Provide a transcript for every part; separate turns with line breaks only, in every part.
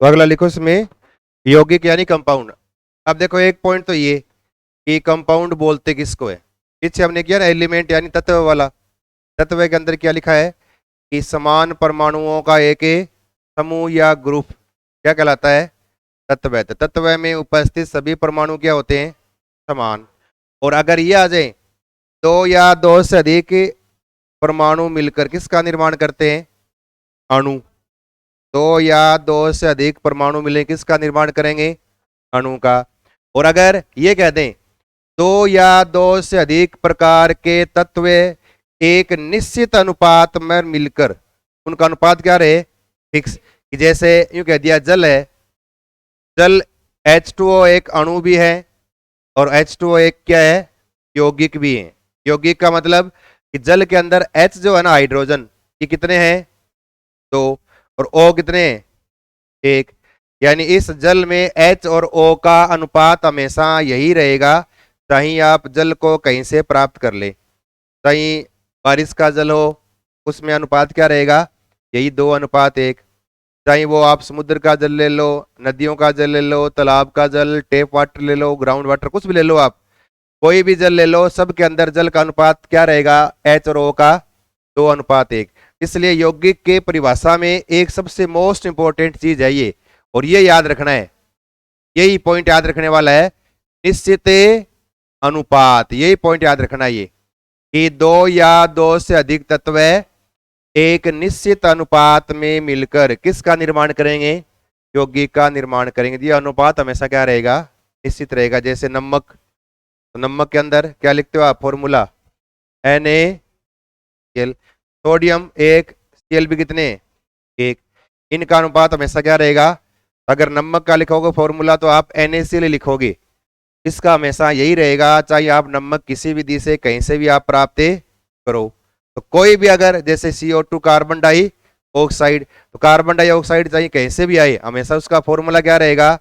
तो अगला लिखो इसमें यौगिक यानी कंपाउंड। अब देखो एक पॉइंट तो ये कि कंपाउंड बोलते किसको है। पीछे हमने किया ना एलिमेंट यानी तत्व वाला। तत्व के अंदर क्या लिखा है कि समान परमाणुओं का एक समूह या ग्रुप क्या कहलाता है, तत्व है। तो तत्व में उपस्थित सभी परमाणु क्या होते हैं, समान। और अगर ये आ जाए दो या दो से अधिक परमाणु मिलकर किसका निर्माण करते हैं, अणु। दो या दो से अधिक परमाणु मिले किसका निर्माण करेंगे, अणु का। और अगर ये कह दें दो या दो से अधिक प्रकार के तत्व एक निश्चित अनुपात में मिलकर, उनका अनुपात क्या रहे, फिक्स। जैसे यूं कह दिया जल है, जल H2O एक अणु भी है और H2O एक क्या है, यौगिक भी है। यौगिक का मतलब कि जल के अंदर H जो है ना हाइड्रोजन, ये कितने हैं, दो, और O कितने हैं, एक। यानी इस जल में H और O का अनुपात हमेशा यही रहेगा, चाहे आप जल को कहीं से प्राप्त कर ले। चाहे बारिश का जल हो, उसमें अनुपात क्या रहेगा, यही 2:1। चाहे वो आप समुद्र का जल ले लो, नदियों का जल ले लो, तालाब का जल, टेप वाटर ले लो, ग्राउंड वाटर, कुछ भी ले लो, आप कोई भी जल ले लो, सब के अंदर जल का अनुपात क्या रहेगा, H और O का 2:1। इसलिए यौगिक के परिभाषा में एक सबसे मोस्ट इंपॉर्टेंट चीज है ये, और ये याद रखना है, यही पॉइंट याद रखने वाला है, निश्चित अनुपात। यही पॉइंट याद रखना है ये कि दो या दो से अधिक तत्व एक निश्चित अनुपात में मिलकर किसका निर्माण करेंगे, यौगिक का निर्माण करेंगे। ये अनुपात हमेशा क्या रहेगा, निश्चित रहेगा। जैसे नमक, तो नमक के अंदर क्या लिखते हो आप, फॉर्मूला NaCl। सोडियम एक, Cl भी कितने, एक। इनका अनुपात हमेशा क्या रहेगा, अगर नमक का लिखोगे फॉर्मूला तो आप NaCl लिखोगे, इसका हमेशा यही रहेगा, चाहे आप नमक किसी विधि से कहीं से भी आप प्राप्त करो। तो कोई भी अगर जैसे CO2 कार्बन डाई ऑक्साइड, तो कार्बन डाइऑक्साइड चाहे कहीं से भी आए, हमेशा उसका फॉर्मूला क्या रहेगा,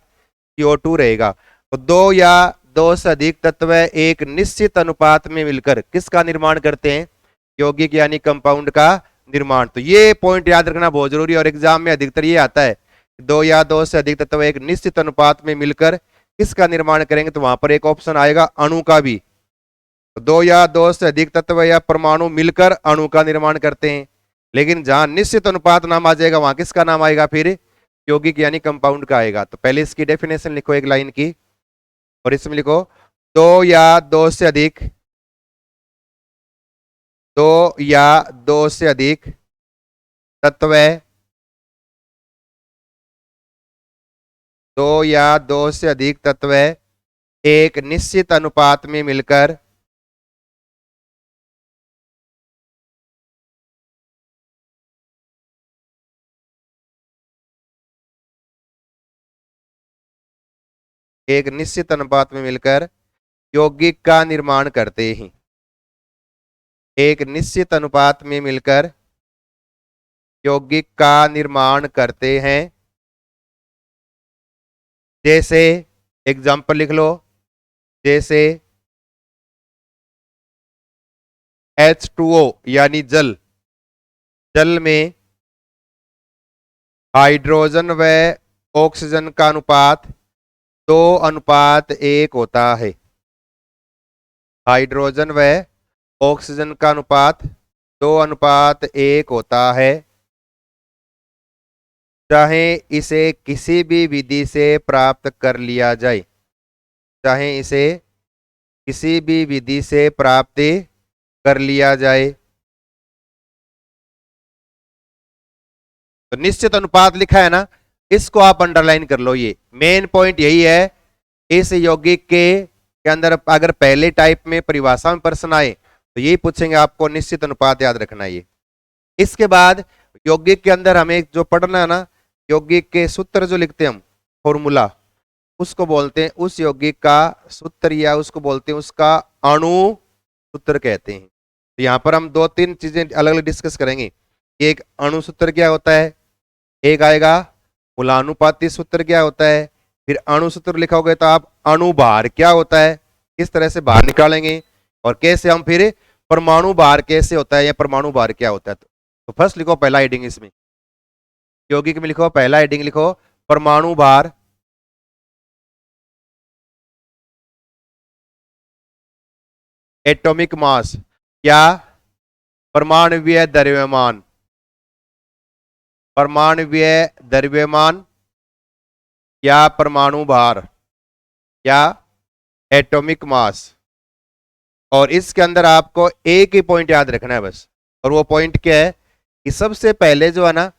CO2 रहेगा। तो दो या दो से अधिक तत्व एक निश्चित अनुपात में मिलकर किसका निर्माण करते हैं, यौगिक यानी कंपाउंड का निर्माण। तो ये पॉइंट याद रखना बहुत जरूरी है, और एग्जाम में अधिकतर ये आता है, दो या दो से अधिक तत्व एक निश्चित अनुपात में मिलकर किसका निर्माण करेंगे, तो वहां पर एक ऑप्शन आएगा अणु का भी। तो दो या दो से अधिक तत्व या परमाणु मिलकर अणु का निर्माण करते हैं, लेकिन जहां निश्चित अनुपात नाम आ जाएगा वहां किसका नाम आएगा, फिर यौगिक यानी कंपाउंड का आएगा। तो पहले इसकी डेफिनेशन लिखो एक लाइन की, और इसमें लिखो दो या दो से अधिक, दो या दो से अधिक तत्व, दो या दो से अधिक तत्व एक निश्चित अनुपात में मिलकर एक निश्चित अनुपात में मिलकर यौगिक का निर्माण करते हैं। एक निश्चित अनुपात में मिलकर यौगिक का निर्माण करते हैं। जैसे एग्जाम्पल लिख लो, जैसे H2O यानी जल, जल में हाइड्रोजन व ऑक्सीजन का अनुपात 2:1 होता है। हाइड्रोजन व ऑक्सीजन का अनुपात 2:1 होता है। चाहे इसे किसी भी विधि से प्राप्त कर लिया जाए, चाहे इसे किसी भी विधि से प्राप्त कर लिया जाए। तो निश्चित अनुपात लिखा है ना, इसको आप अंडरलाइन कर लो, ये मेन पॉइंट यही है। इस यौगिक के अंदर अगर पहले टाइप में परिभाषा में प्रश्न आए तो यही पूछेंगे आपको, निश्चित अनुपात याद रखना है ये। इसके बाद यौगिक के अंदर हमें जो पढ़ना है ना, यौगिक के सूत्र जो लिखते हैं हम, फॉर्मूला, उसको बोलते हैं उस यौगिक का सूत्र, या उसको बोलते हैं उसका अणु सूत्र कहते हैं। तो यहाँ पर हम दो तीन चीजें अलग अलग डिस्कस करेंगे। एक अणु सूत्र क्या होता है, एक आएगा मूलानुपाती सूत्र क्या होता है, फिर अणु सूत्र लिखोगे तो आप अणुभार क्या होता है, किस तरह से बाहर निकालेंगे, और कैसे हम फिर परमाणु भार कैसे होता है या परमाणु भार क्या होता है। तो फर्स्ट लिखो पहला हेडिंग, इसमें यौगिक में लिखो पहला हेडिंग लिखो परमाणु भार, एटॉमिक मास या परमाणुवीय द्रव्यमान, परमाणुवीय द्रव्यमान या परमाणु भार या एटॉमिक मास। और इसके अंदर आपको एक ही पॉइंट याद रखना है बस, और वो पॉइंट क्या है कि सबसे पहले जो है ना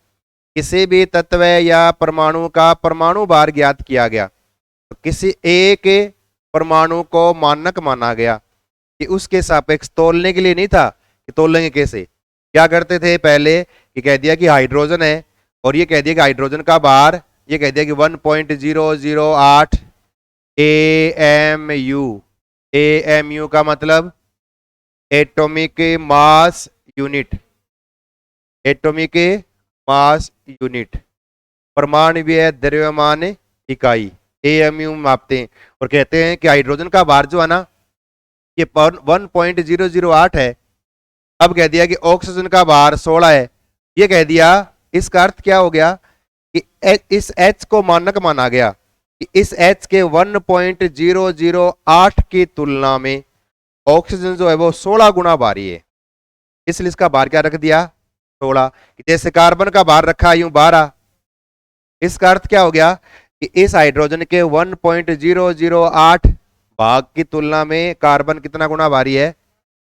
किसी भी तत्व या परमाणु का परमाणु भार ज्ञात किया गया तो किसी एक परमाणु को मानक माना गया कि उसके सापेक्ष तोलने के लिए नहीं था कि तोलेंगे कैसे। क्या करते थे पहले कि कह दिया कि हाइड्रोजन है और ये कह दिया कि हाइड्रोजन का भार, ये कह दिया कि 1.008 AMU। AMU का मतलब atomic mass unit, atomic mass unit, परमाणुवीय द्रव्यमान इकाई, AMU मापते हैं। और कहते हैं कि हाइड्रोजन का भार जो है ना ये 1.008 है। अब कह दिया कि ऑक्सीजन का भार 16 है, ये कह दिया, इसका अर्थ क्या हो गया कि इस H को मानक माना गया कि इस H के 1.008 की तुलना में ऑक्सीजन जो है वो 16 गुना भारी है, इसलिए इसका भार क्या रख दिया 16। जैसे कार्बन का भार रखा यूं 12, इसका अर्थ क्या हो गया कि इस हाइड्रोजन के 1.008 भाग की तुलना में कार्बन कितना गुना भारी है,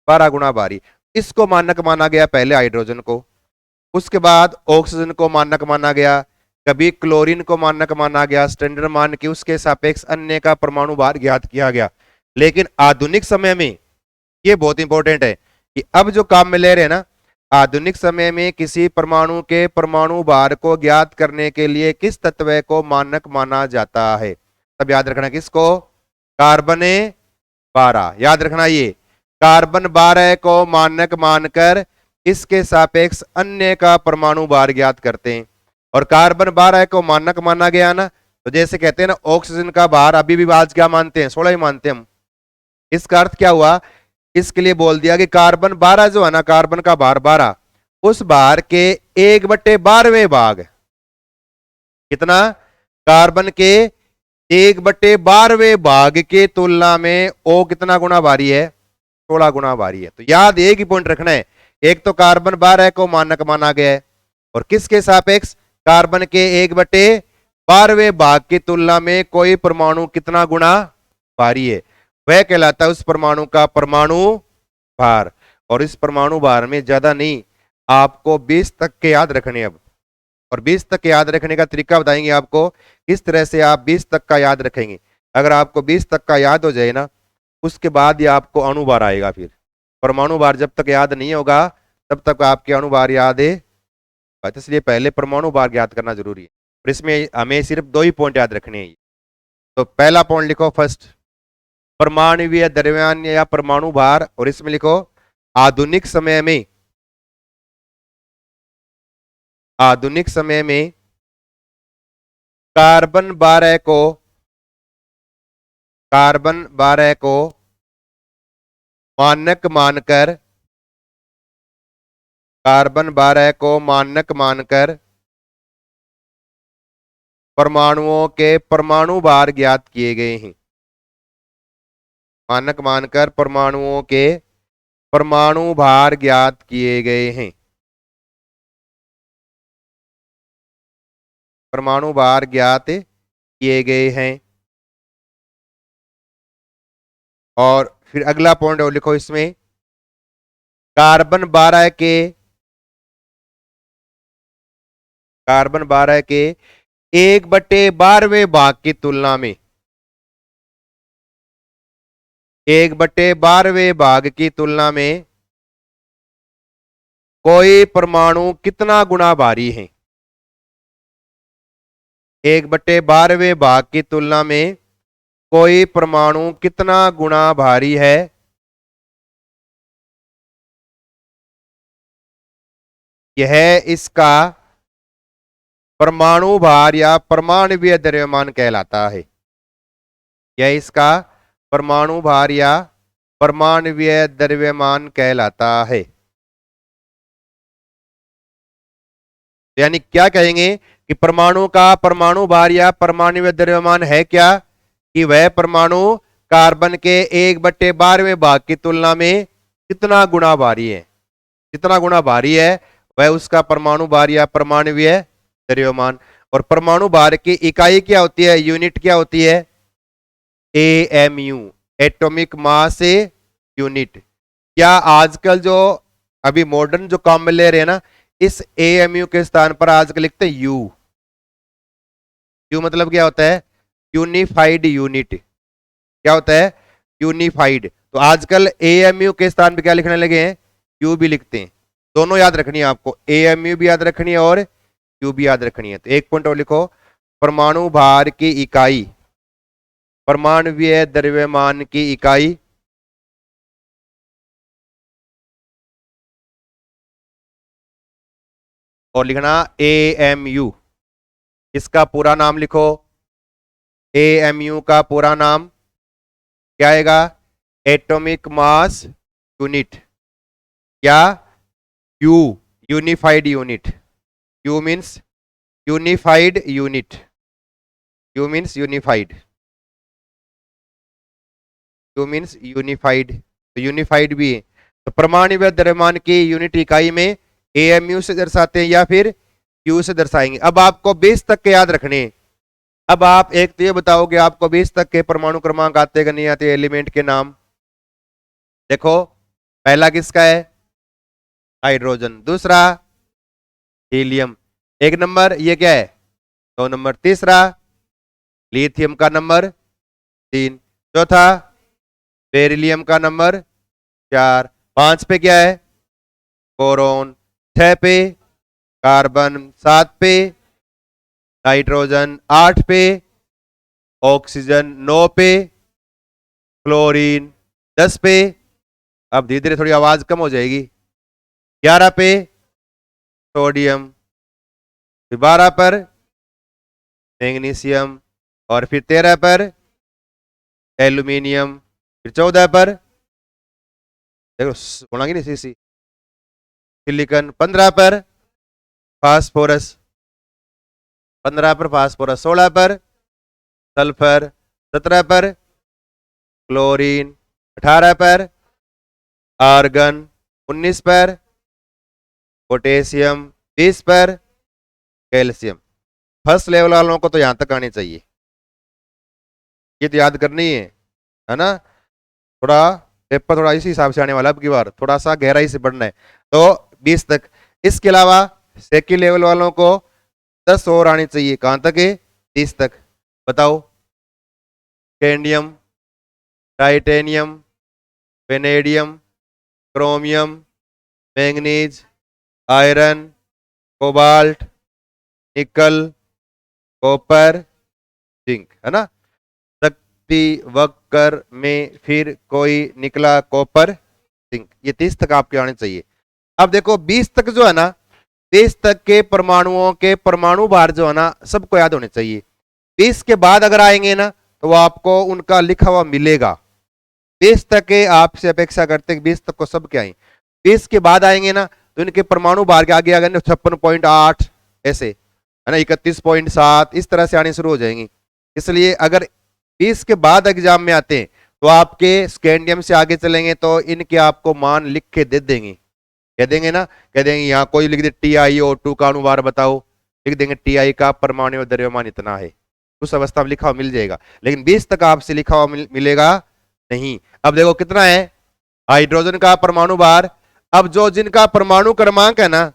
12 गुना भारी। इसको मानक माना गया पहले हाइड्रोजन को, उसके बाद ऑक्सीजन को मानक माना गया, कभी क्लोरीन को मानक माना गया, स्टैंडर्ड मान के उसके सापेक्ष अन्य का परमाणु भार ज्ञात किया गया। लेकिन आधुनिक समय में ये बहुत इंपॉर्टेंट है कि अब जो काम में ले रहे हैं ना, आधुनिक समय में किसी परमाणु के परमाणु भार को ज्ञात करने के लिए किस तत्व को मानक माना जाता है। तब याद रखना किसको, कार्बन 12, याद रखना ये कार्बन 12 को मानक मानकर इसके सापेक्ष अन्य का परमाणु भार ज्ञात करते हैं। और कार्बन 12 को मानक माना गया ना, तो जैसे कहते हैं ना ऑक्सीजन का भार अभी भी आज क्या मानते हैं 16 ही मानते हैं हम। इसका अर्थ क्या हुआ, इसके लिए बोल दिया कि कार्बन 12 जो है ना, कार्बन का भार 12, उस भार के 1/12वें भाग, कितना, कार्बन के 1/12वें भाग के तुलना में ओ कितना गुना भारी है, 16 गुना भारी है। तो याद एक ही पॉइंट रखना है, एक तो कार्बन 12 को मानक माना गया है और किसके सापेक्ष, कार्बन के 1/12वें भाग की तुलना में कोई परमाणु कितना गुना भारी है, वह कहलाता है उस परमाणु का परमाणु भार। और इस परमाणु भार में ज्यादा नहीं, आपको 20 तक के याद रखने अब, और 20 तक याद रखने का तरीका बताएंगे आपको किस तरह से आप 20 तक का याद रखेंगे। अगर आपको 20 तक का याद हो जाए ना, उसके बाद ये आपको अणुभार आएगा। फिर परमाणु भार जब तक याद नहीं होगा तब तक आपके अणुभार याद है, इसलिए पहले परमाणु भार याद करना जरूरी है। और इसमें हमें सिर्फ 2 ही पॉइंट याद रखने हैं। तो पहला पॉइंट लिखो फर्स्ट, परमाणुवीय द्रव्यमान या परमाणु भार, और इसमें लिखो आधुनिक समय में, आधुनिक समय में कार्बन 12 को, कार्बन 12 को मानक मानकर, कार्बन 12 को मानक मानकर परमाणुओं के परमाणु भार ज्ञात किए गए हैं। मानक मानकर परमाणुओं के परमाणु भार ज्ञात किए गए हैं, परमाणु भार ज्ञात किए गए हैं। और फिर अगला पॉइंट और लिखो इसमें, कार्बन 12 के, कार्बन 12 के 1/12वें भाग की तुलना में, 1/12वें भाग की तुलना में कोई परमाणु कितना गुना भारी है। 1/12वें भाग की तुलना में कोई परमाणु कितना गुना भारी है, यह इसका परमाणु भार या परमाणुवीय द्रव्यमान कहलाता है। यह इसका परमाणु भार या परमाणुवीय द्रव्यमान कहलाता है। यानी क्या कहेंगे कि परमाणु का परमाणु भार या परमाणु द्रव्यमान है क्या, कि वह परमाणु कार्बन के 1/12वें भाग की तुलना में कितना गुना भारी है। जितना गुना भारी है वह उसका परमाणु भार या परमाणुवीय द्रव्यमान। और परमाणु भार की इकाई क्या होती है, यूनिट क्या होती है, AMU, एटॉमिक मास यूनिट। क्या आजकल जो अभी मॉडर्न जो काम में ले रहे हैं ना, इस AMU के स्थान पर आजकल लिखते हैं U। U मतलब क्या होता है, यूनिफाइड यूनिट। क्या होता है, यूनिफाइड। तो आजकल AMU के स्थान पर क्या लिखने लगे हैं, U भी लिखते हैं। दोनों याद रखनी है आपको, AMU भी याद रखनी है और U भी याद रखनी है। तो एक पॉइंट और लिखो, परमाणु भार की इकाई, परमाणुवीय द्रव्यमान की इकाई और लिखना AMU। इसका पूरा नाम लिखो, AMU का पूरा नाम क्या आएगा, एटॉमिक मास यूनिट या U, unified unit. U means unified unit, U means unified, U means unified. तो यूनिफाइड भी है। तो परमाणु द्रव्यमान की यूनिट इकाई में AMU से दर्शाते हैं या फिर U से दर्शाएंगे। अब आपको 20 तक के याद रखने। अब आप एक तो ये बताओगे आपको 20 तक के परमाणु क्रमांक आते कि नहीं आते, एलिमेंट के नाम। देखो पहला किसका है, हाइड्रोजन। दूसरा हीलियम, 1 नंबर, ये क्या है 2 नंबर। तीसरा लिथियम का नंबर 3। चौथा बेरिलियम का नंबर 4। 5 पे क्या है, बोरोन। 6 पे कार्बन। 7 पे नाइट्रोजन। 8 पे ऑक्सीजन। 9 पे क्लोरीन। 10 पे, अब धीरे धीरे थोड़ी आवाज कम हो जाएगी, 11 पे सोडियम। फिर 12 पर मैग्नीशियम। और फिर 13 पर एल्यूमिनियम। फिर 14 पर देखो होना की नहीं सीसी सिलिकॉन। 15 पर फास्फोरस। 15 पर फास्फोरस। 16 पर सल्फर। 17 पर क्लोरीन। 18 पर आर्गन। 19 पर पोटेशियम। 20 पर कैल्शियम। फर्स्ट लेवल वालों को तो यहां तक आनी चाहिए, ये तो याद करनी है ना। थोड़ा पेपर थोड़ा इसी हिसाब से आने वाला, अब की बार थोड़ा सा गहराई से पढ़ना है। तो 20 तक। इसके अलावा सेकेंड लेवल वालों को 10 और आनी चाहिए, कहां तक है, 30 तक। बताओ, cadmium, titanium, vanadium, chromium, manganese, iron, cobalt, निकल, कॉपर, जिंक, है ना। शक्ति वक्र में फिर कोई निकला कॉपर जिंक। ये 30 तक आपके आने चाहिए। अब देखो 20 तक जो है ना, 20 तक के परमाणुओं के परमाणु भार जो है ना सबको याद होने चाहिए। 20 के बाद अगर आएंगे ना तो वो आपको उनका लिखा हुआ मिलेगा। 20 तक के आपसे अपेक्षा करते हैं 20 तक को सब क्या आए। 20 के बाद आएंगे ना तो इनके परमाणु भार के आगे अगर 56.8 ऐसे है ना, 31.7 इस तरह से आने शुरू हो जाएंगी। इसलिए अगर 20 के बाद एग्जाम में आते हैं तो आपके स्कैंडियम से आगे चलेंगे तो इनके आपको मान लिख के दे देंगे। कह देंगे ना, कह देंगे यहाँ कोई लिख दे TiO2 का अनुभार बताओ, लिख देंगे Ti का परमाणु द्रव्यमान इतना है, उस अवस्था में लिखा हुआ मिल जाएगा। लेकिन 20 तक आपसे लिखा हुआ मिलेगा नहीं। अब देखो कितना है हाइड्रोजन का परमाणु भार। अब जो जिनका परमाणु क्रमांक है ना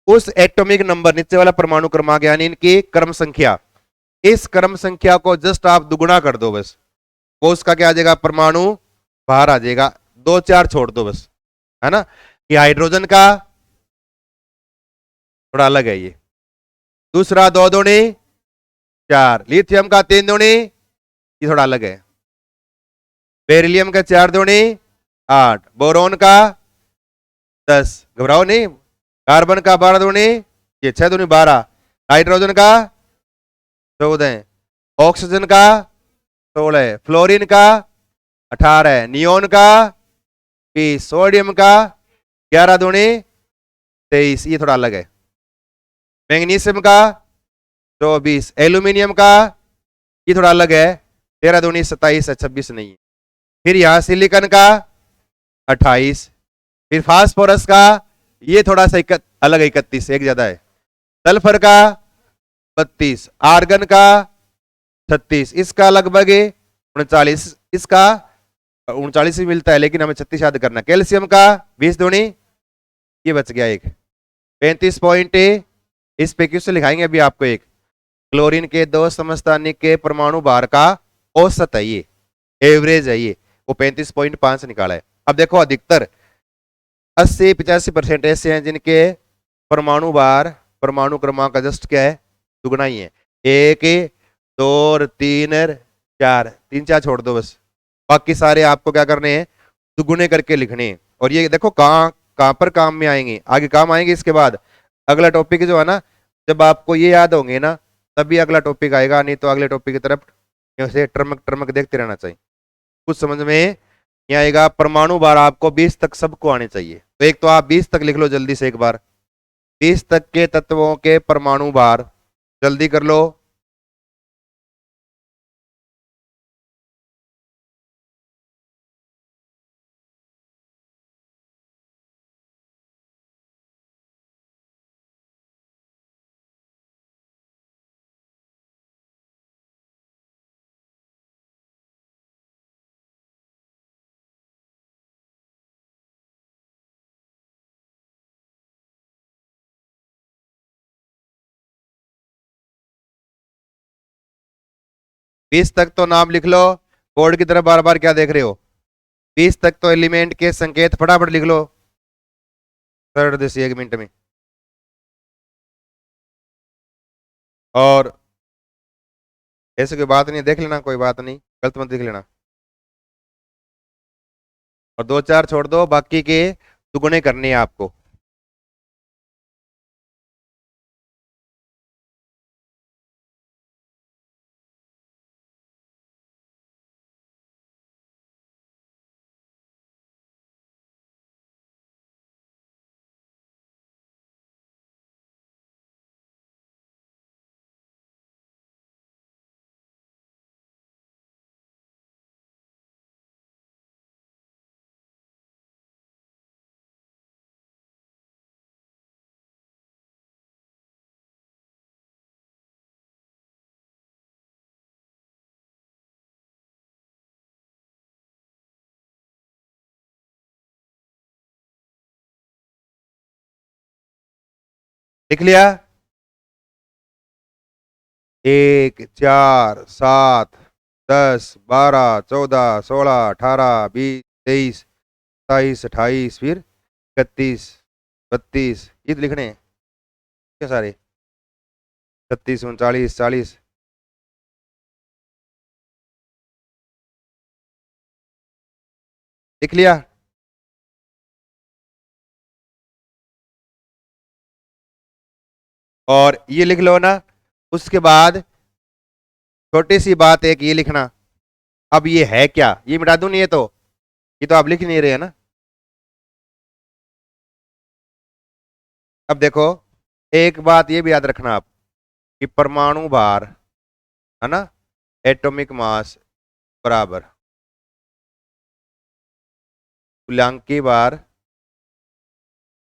उस एटॉमिक नंबर नीचे वाला परमाणु क्रमांक यानी इनकी क्रम संख्या, इस क्रम संख्या को जस्ट आप दुगुना कर दो बस, वो उसका क्या आ जाएगा, परमाणु भार आ जाएगा। 2 4 छोड़ दो बस, है ना। कि हाइड्रोजन का थोड़ा अलग है ये, दूसरा 2 दूनी 4, लिथियम का 3 दूनी, ये थोड़ा अलग है, बेरिलियम का 4 दूनी 8, बोरोन का 10, घबराओ नहीं, कार्बन का 12 दूनी, ये 6 दूनी 12, नाइट्रोजन का 14, ऑक्सीजन का 16, फ्लोरीन का 18, नियोन का 20, सोडियम का 11 दूनी 23, ये थोड़ा अलग है, मैग्नीशियम का 24। एल्यूमिनियम का ये थोड़ा अलग है, 13 दूनी 27 है, 26 नहीं है। फिर यहाँ सिलिकॉन का 28। फिर फास्फोरस का ये थोड़ा सा अलग है, 31, एक ज्यादा है। सल्फर का 32, आर्गन का 36, इसका लगभग 39, इसका 39 भी मिलता है लेकिन हमें 36 याद करना। कैल्शियम का 20 दूनी, ये बच गया एक 35 पॉइंट। इस पे क्वेश्चन लिखाएंगे अभी आपको एक। क्लोरीन के 2 समस्थानिक के परमाणु भार का औसत है, ये एवरेज है, ये वो 35.5 निकाला है। अब देखो अधिकतर 80-85% ऐसे हैं जिनके परमाणु भार परमाणु क्रमांक जस्ट क्या है, दुगना ही है। 1 2 3 4, 3 4 छोड़ दो बस, बाकी सारे आपको क्या करने हैं, दुगुने करके लिखने हैं। और ये देखो कहां पर काम में आएंगे, आगे काम आएंगे। इसके बाद अगला टॉपिक जो है ना, जब आपको ये याद होंगे ना तभी अगला टॉपिक आएगा, नहीं तो अगले टॉपिक की तरफ ऐसे टर्मक टर्मक देखते रहना चाहिए। कुछ समझ में नहीं आएगा। परमाणु भार आपको 20 तक सबको आने चाहिए, तो एक तो आप 20 तक लिख लो जल्दी से एक बार। 20 तक के तत्वों के परमाणु भार जल्दी कर लो। बीस तक तो नाम लिख लो। बोर्ड की तरफ बार बार क्या देख रहे हो। 20 तक तो एलिमेंट के संकेत फटाफट लिख लो, थर्ड दिस 1 मिनट में। और ऐसे कोई बात नहीं, देख लेना, कोई बात नहीं, गलत मत देख लेना। और 2 4 छोड़ दो, बाकी के दुगुने करने हैं आपको। लिख लिया। 1 4 7 10 12 14 16 18 20 23 27 28, फिर 31 32, ये तो लिखने हैं क्या सारे, 36 39 40। लिख लिया। और ये लिख लो ना। उसके बाद छोटी सी बात एक ये लिखना, अब ये है क्या, ये मिटा दूं नहीं, ये तो आप लिख नहीं रहे हैं ना। अब देखो एक बात ये भी याद रखना आप कि परमाणु भार है ना, एटॉमिक मास बराबर तुल्यांकी भार।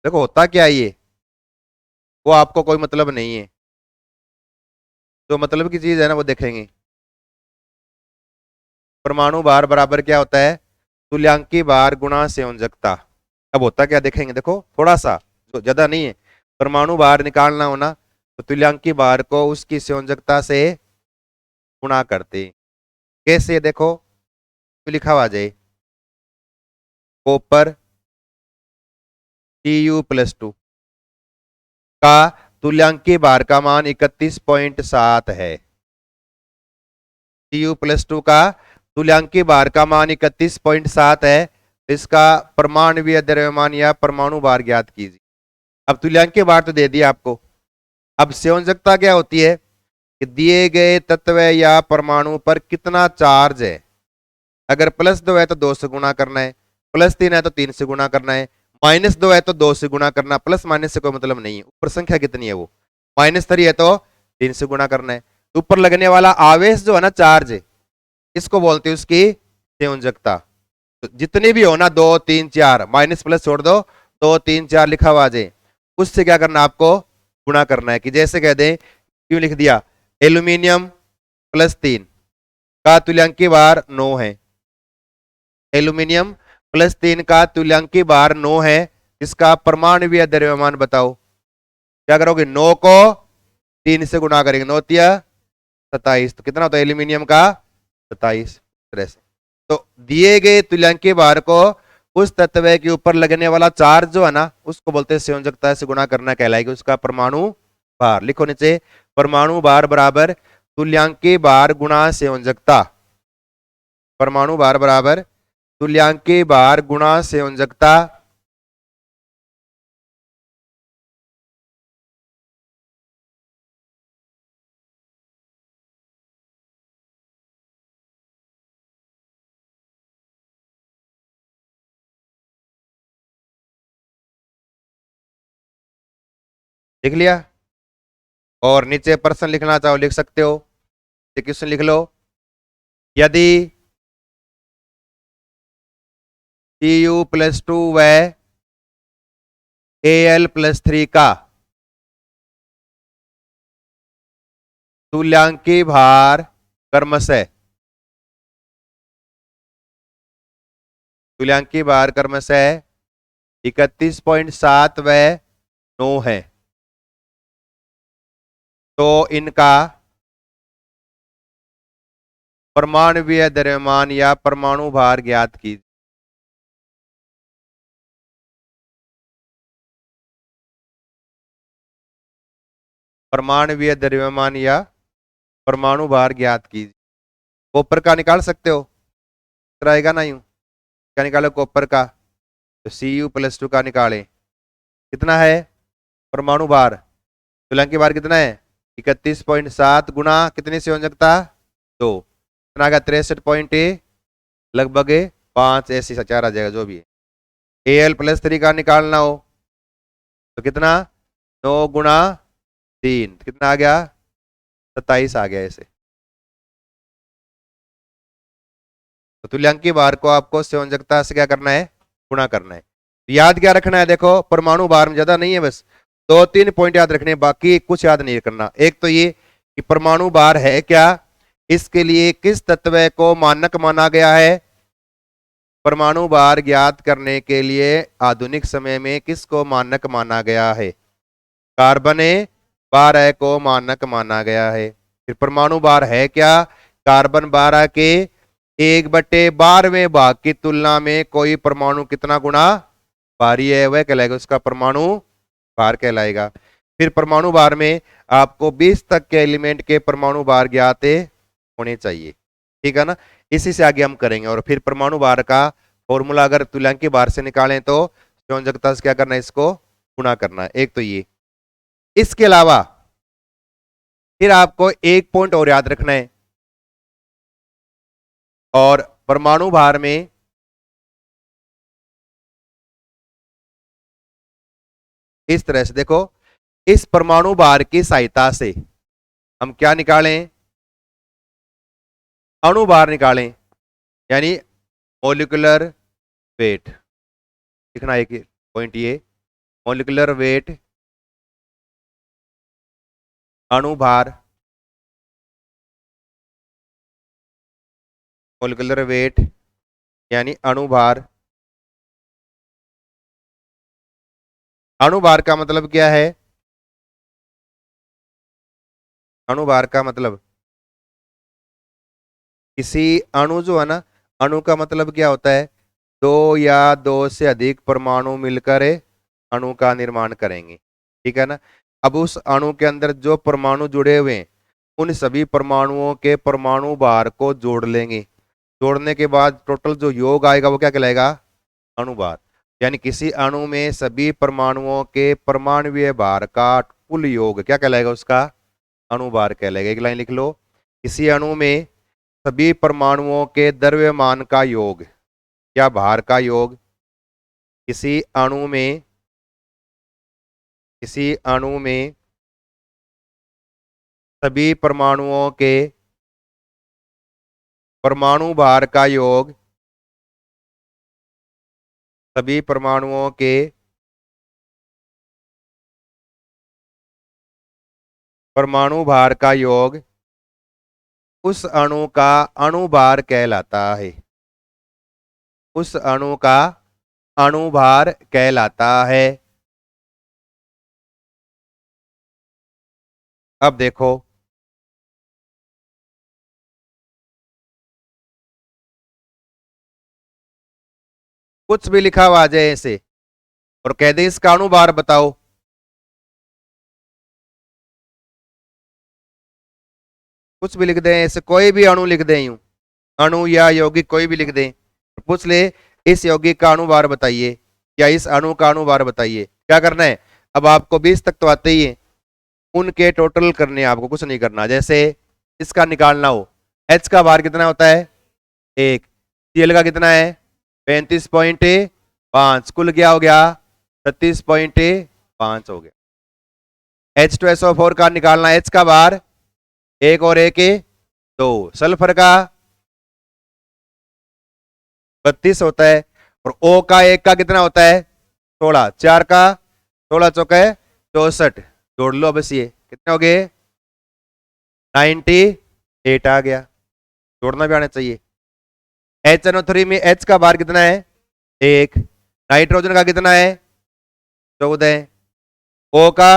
देखो होता क्या है ये, वो आपको कोई मतलब नहीं है, जो मतलब की चीज है ना वो देखेंगे। परमाणु भार बराबर क्या होता है, तुल्यांकी भार गुणा संयोजकता। अब होता क्या देखेंगे, देखो थोड़ा सा, जो ज्यादा नहीं है। परमाणु भार निकालना होना तो तुल्यांकी भार को उसकी संयोजकता से गुणा करते। कैसे देखो, तो लिखा हुआ जाए कॉपर Cu+2 का तुल्यांकी भार का मान 31.7 है। Cu+2 का तुल्यांकी भार का मान 31.7 है। इसका परमाणुवीय द्रव्यमान या परमाणु भार ज्ञात कीजिए। अब तुल्यांकी भार तो दे दिया आपको। अब संयोजकता क्या होती है कि दिए गए तत्व या परमाणु पर कितना चार्ज है। अगर +2 है तो 2 से गुणा करना है, +3 है तो 3 से गुणा करना है, -2 है तो 2 से गुणा करना। प्लस माइनस से कोई मतलब नहीं है, ऊपर संख्या कितनी है वो। -3 है तो 3 से गुणा करना है। ऊपर लगने वाला आवेश जो है ना, चार्ज, इसको बोलते हैं उसकी संयोजकता। तो जितने भी हो ना, 2 3 4, माइनस प्लस छोड़ दो, 2 3 4 लिखा हुआ आ जाए, उससे क्या करना आपको, गुणा करना है। कि जैसे कह दें, क्यों लिख दिया, एल्यूमिनियम +3 का तुल्यांकी भार 9 है। एल्यूमिनियम +3 का तुल्यांकी भार 9 है। इसका परमाणुवीय द्रव्यमान बताओ। क्या करोगे, 9 को 3 से गुणा करेंगे, 9 तिया 27, तो कितना होता है एल्यूमिनियम का, 27। तरह से तो दिए गए तुल्यांकी भार को उस तत्व के ऊपर लगने वाला चार्ज जो है ना, उसको बोलते हैं संयोजकता से गुणा करना कहलाएगी उसका परमाणु भार। लिखो नीचे, परमाणु भार बराबर तुल्यांकी भार गुणा संयोजकता। परमाणु भार बराबर तुल्यांकी भार गुणा संयोजकता। लिख लिया? और नीचे प्रश्न लिखना चाहो लिख सकते हो, क्वेश्चन लिख लो। यदि Cu+2 व Al+3 का तुल्यांकी भार क्रमशः, तुल्यांकी भार क्रमशः 31.7 व 9 है, तो इनका परमाणुवीय द्रव्यमान या परमाणु भार ज्ञात कीजिए। परमाणुवीय द्रव्यमान या परमाणु भार ज्ञात कीजिए। कॉपर का निकाल सकते हो, आएगा ना यूं, क्या निकालो कॉपर का, तो Cu+2 का निकाले। कितना है परमाणु भार, तुल्यांकी भार कितना है, 31.7 गुणा कितनी संयोजकता, 2, कितना आ गया 63 लगभग 5, ऐसी 4 आ जाएगा जो भी है। Al+3 का निकालना हो तो कितना, 9 गुणा 3, कितना आ गया 27 आ गया ऐसे। तो तुल्यांकी भार को आपको संयोजकता से क्या करना है, गुणा करना है। याद क्या रखना है, देखो परमाणु भार में ज्यादा नहीं है, बस 2-3 पॉइंट याद रखने, बाकी कुछ याद नहीं करना। एक तो ये कि परमाणु भार है क्या, इसके लिए किस तत्व को मानक माना गया है। परमाणु भार ज्ञात करने के लिए आधुनिक समय में किसको मानक माना गया है, कार्बन 12 को मानक माना गया है। फिर परमाणु भार है क्या, कार्बन 12 के 1/12वें भाग की तुलना में कोई परमाणु कितना गुना भारी है, वह कहलाएगा उसका परमाणु भार कहलाएगा। फिर परमाणु भार में आपको 20 तक के एलिमेंट के परमाणु भार ज्ञात होने चाहिए, ठीक है ना। इसी से आगे हम करेंगे। और फिर परमाणु भार का फॉर्मूला अगर तुल्यांकी भार से निकालें तो संयोजकता से क्या करना है, इसको गुणा करना है। एक तो ये, इसके अलावा फिर आपको एक पॉइंट और याद रखना है, और परमाणु भार में इस तरह से देखो, इस परमाणु भार की सहायता से हम क्या निकालें, अणु भार निकालें, यानी मॉलिक्यूलर वेट। लिखना एक पॉइंट ये, मॉलिक्यूलर वेट अणु भार, मॉलिक्यूलर वेट यानी अणु भार। अणु भार का मतलब क्या है, अणु भार का मतलब किसी अणु जो है ना, अणु का मतलब क्या होता है, 2 या 2 से अधिक परमाणु मिलकर अणु का निर्माण करेंगे, ठीक है ना। अब उस अणु के अंदर जो परमाणु जुड़े हुए हैं, उन सभी परमाणुओं के परमाणु भार को जोड़ लेंगे। जोड़ने के बाद टोटल जो योग आएगा वो क्या कहलाएगा, अणु भार। यानी किसी अणु में सभी परमाणुओं के परमाणुवीय भार का कुल योग क्या कहलाएगा, उसका अणु भार कहलाएगा। एक लाइन लिख लो, किसी अणु में सभी परमाणुओं के द्रव्यमान का योग या भार का योग, किसी अणु में, किसी अणु में सभी परमाणुओं के परमाणु भार का योग, सभी परमाणुओं के परमाणु भार का योग उस अणु का अणुभार कहलाता है। उस अणु का अणुभार कहलाता है। अब देखो, कुछ भी लिखा हुआ आ जाए ऐसे और कह दे इसका अणुभार बताओ, कुछ भी लिख दें ऐसे, कोई भी अणु लिख दें, यूं अणु या यौगिक कोई भी लिख दें, पूछ ले इस यौगिक का अणुभार बताइए या इस अणु का अणुभार बताइए। क्या करना है, अब आपको 20 तक तो आते ही है, उनके टोटल करने, आपको कुछ नहीं करना। जैसे इसका निकालना हो, H का भार कितना होता है 1, Cl का कितना है 35.5, कुल क्या हो गया 36.5 हो गया। H2SO4 का निकालना, H का भार 1 और 1 2, सल्फर का 32 होता है और O का 1 का कितना होता है 16, 4 का 16 चौके 64, जोड़ लो बस, ये कितने हो गए 98 आ गया, जोड़ना भी आना चाहिए। HNO3 में H का भार कितना है 1, नाइट्रोजन का कितना है 14, O का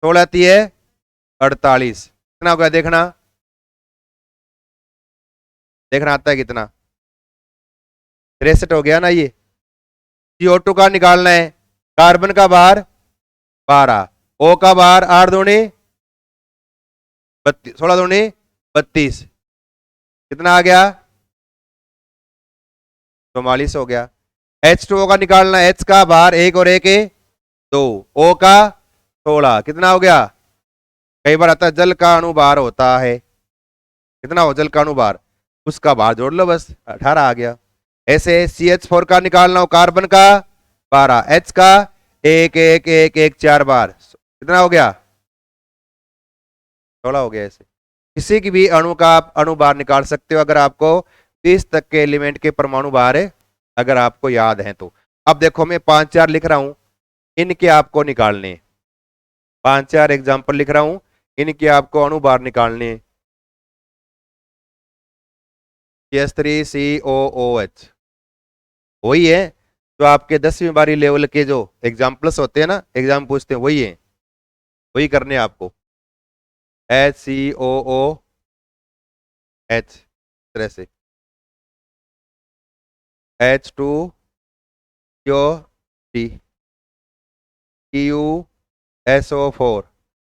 16 है 48, कितना हो गया देखना, देखना आता है कितना 63 हो गया ना। ये CO2 का निकालना है, कार्बन का भार 12, O का भार 8 दूनी 32, 16 दूनी 32, कितना आ गया 44 हो गया। H2O का निकालना है, H का भार 1 और 1 2, O का 16, कितना हो गया, कई बार आता है जल का अणुभार होता है, कितना हो जल का अणुभार, उसका भार जोड़ लो बस 18 आ गया। ऐसे CH4 का निकालना हो, कार्बन का 12, H का 1 1 1 1 4 बार, कितना हो गया 16 हो गया। ऐसे किसी की भी अणु का आप अणुभार निकाल सकते हो अगर आपको 30 तक के एलिमेंट के परमाणु भार अगर आपको याद है तो। अब देखो मैं 5-4 लिख रहा हूं, इनके आपको निकालने, 5-4 एग्जाम्पल लिख रहा हूं, इनके आपको अणुभार निकालने। CH3COOH वही है जो आपके 10वीं बारी लेवल के जो एग्जाम्पल्स होते हैं ना, एग्जाम पूछते हैं, वही है, वही करने आपको। HCOOH तरह से, H2CuSO4,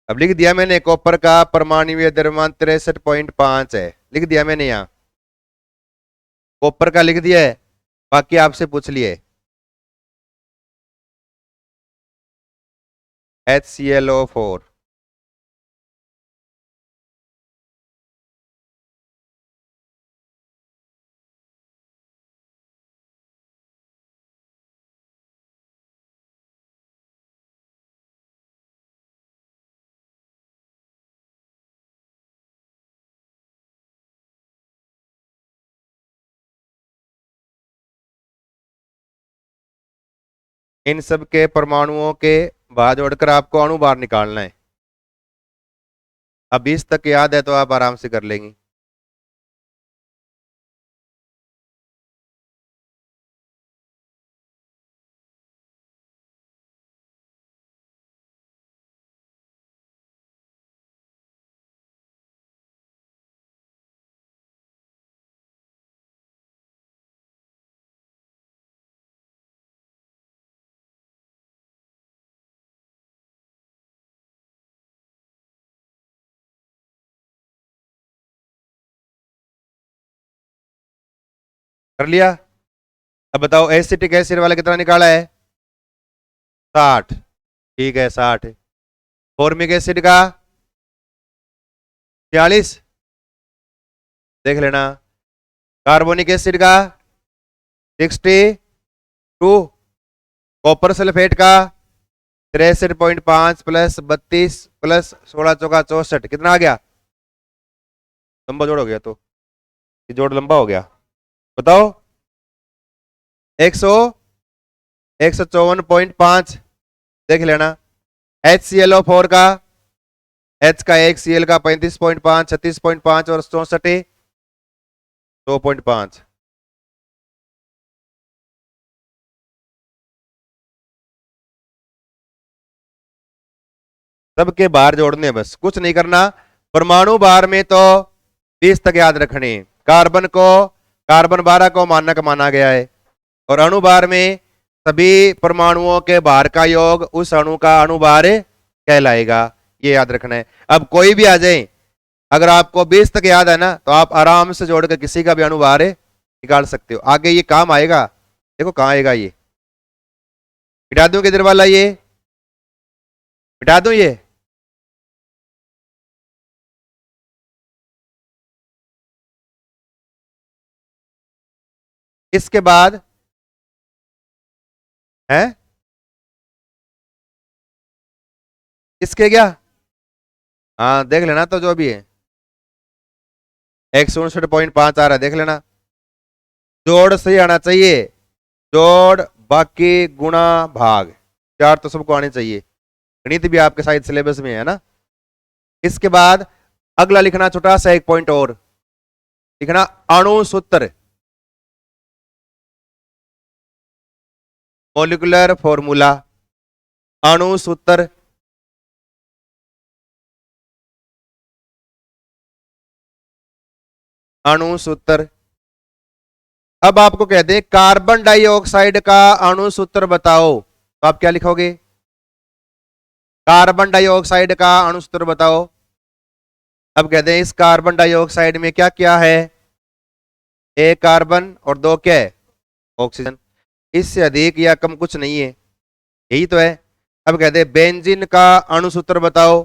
अब लिख दिया मैंने, कॉपर का परमाणु द्रव्यमान 63.5 है, लिख दिया मैंने यहाँ, कॉपर का लिख दिया है, बाकी आपसे पूछ लिए। HClO4, इन सब के परमाणुओं के भार जोड़कर आपको अणुभार निकालना है। अब 20 तक याद है तो आप आराम से कर लेंगे। कर लिया, अब बताओ एसिटिक एसिड वाला कितना निकाला है 60, ठीक है 60। फॉर्मिक एसिड का 46, देख लेना। कार्बोनिक एसिड का 62, कॉपर सल्फेट का 63.5 प्लस 32 प्लस 16 चौका 64, कितना आ गया लंबा जोड़ हो गया तो ये जोड़ लंबा हो गया। बताओ 154.5 देख लेना। HClO4 का, H का 1 Cl का 35.5, 36.5 और 64 2.5। सबके बार जोड़ने बस, कुछ नहीं करना। परमाणु बार में तो 20 तक याद रखने। कार्बन को, कार्बन 12 को मानक माना गया है। और अणु बार में सभी परमाणुओं के भार का योग उस अणु का अणु भार कहलाएगा, ये याद रखना है। अब कोई भी आ जाए, अगर आपको 20 तक याद है ना, तो आप आराम से जोड़कर किसी का भी अणु भार निकाल सकते हो। आगे ये काम आएगा, देखो कहां आएगा ये। मिटा दूं किधर वाला, ये मिटा दूं ये। इसके बाद है इसके क्या, हाँ देख लेना तो जो भी है। 169.5 आ रहा है, देख लेना। जोड़ सही आना चाहिए, जोड़ बाकी गुणा भाग, चार तो सबको आने चाहिए। गणित भी आपके शायद सिलेबस में है ना। इसके बाद अगला लिखना, छोटा सा एक पॉइंट और लिखना, अणु सूत्र, मॉलिक्यूलर फॉर्मूला, अणु सूत्र। अणु सूत्र। अब आपको कहते हैं कार्बन डाइऑक्साइड का अणु सूत्र बताओ, तो आप क्या लिखोगे? कार्बन डाइऑक्साइड का अणु सूत्र बताओ। अब कहते हैं इस कार्बन डाइऑक्साइड में क्या क्या है? एक कार्बन और दो क्या है? ऑक्सीजन। इससे अधिक या कम कुछ नहीं है, यही तो है। अब कहते हैं बेंजीन का अणु सूत्र बताओ।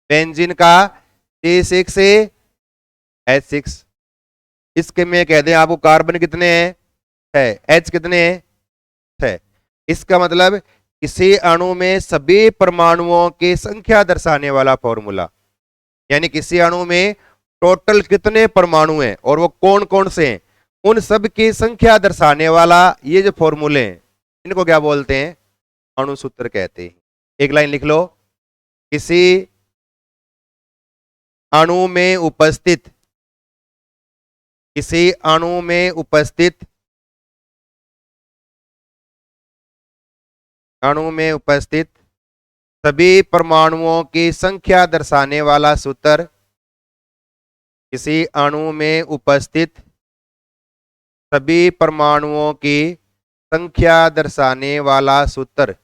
बेंजीन का C6H6। इसके में कहते हैं आपको कार्बन कितने हैं? 6। H कितने हैं? 6। इसका मतलब किसी अणु में सभी परमाणुओं की संख्या दर्शाने वाला फॉर्मूला, यानी किसी अणु में टोटल कितने परमाणु हैं और वो कौन कौन से हैं, उन सब की संख्या दर्शाने वाला ये जो फॉर्मूले हैं, इनको क्या बोलते हैं? अणु सूत्र कहते हैं। एक लाइन लिख लो, किसी अणु में उपस्थित, किसी अणु में उपस्थित, अणु में उपस्थित सभी परमाणुओं की संख्या दर्शाने वाला सूत्र, किसी अणु में उपस्थित सभी परमाणुओं की संख्या दर्शाने वाला सूत्र,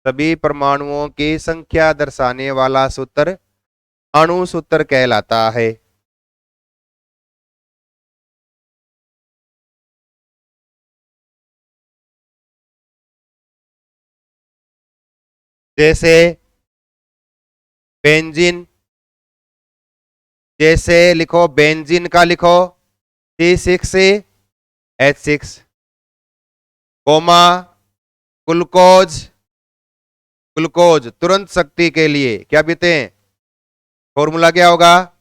सभी परमाणुओं की संख्या दर्शाने वाला सूत्र अणु सूत्र कहलाता है। जैसे बेंजीन, जैसे लिखो बेंजीन का लिखो C6H6, कोमा ग्लूकोज, ग्लूकोज तुरंत शक्ति के लिए क्या पीते हैं? फॉर्मूला क्या होगा?